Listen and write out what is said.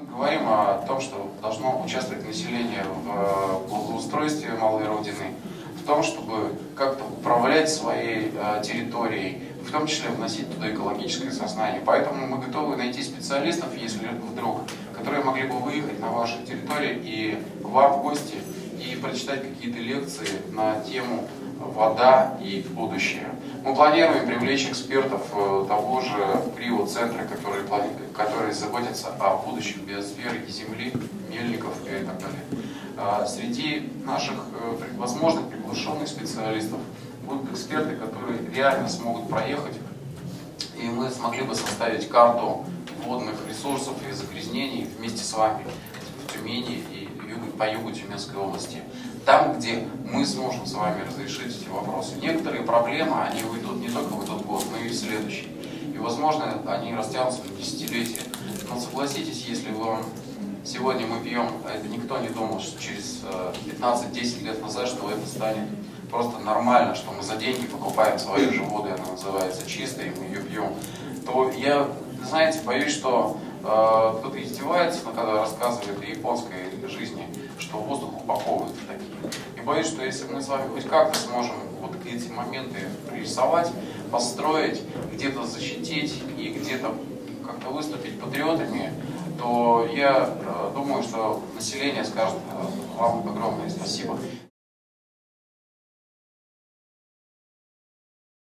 Мы говорим о том, что должно участвовать население в благоустройстве малой Родины, в том, чтобы как-то управлять своей территорией, в том числе вносить туда экологическое сознание. Поэтому мы готовы найти специалистов, если вдруг, которые могли бы выехать на вашу территорию и к вам в гости и прочитать какие-то лекции на тему «Вода и будущее». Мы планируем привлечь экспертов того же криоцентра, которые заботятся о будущем биосферы и Земли, мельников и так далее. Среди наших возможных приглашенных специалистов будут эксперты, которые реально смогут проехать, и мы смогли бы составить карту водных ресурсов и загрязнений вместе с вами в Тюмени и по югу Тюменской области. Там, где мы сможем с вами разрешить эти вопросы. Некоторые проблемы, они уйдут не только в этот год, но и в следующий. И, возможно, они растянутся на десятилетия. Но согласитесь, если сегодня мы пьем, это никто не думал, что через 15-10 лет назад, что это станет просто нормально, что мы за деньги покупаем свою же воду, она называется чистой, и мы ее пьем, то я, знаете, боюсь, что кто-то издевается, когда рассказывает о японской жизни, что воздух упаковывают в такие. И боюсь, что если мы с вами хоть как-то сможем вот эти моменты прорисовать, построить, где-то защитить и где-то как-то выступить патриотами, то я думаю, что население скажет вам огромное спасибо.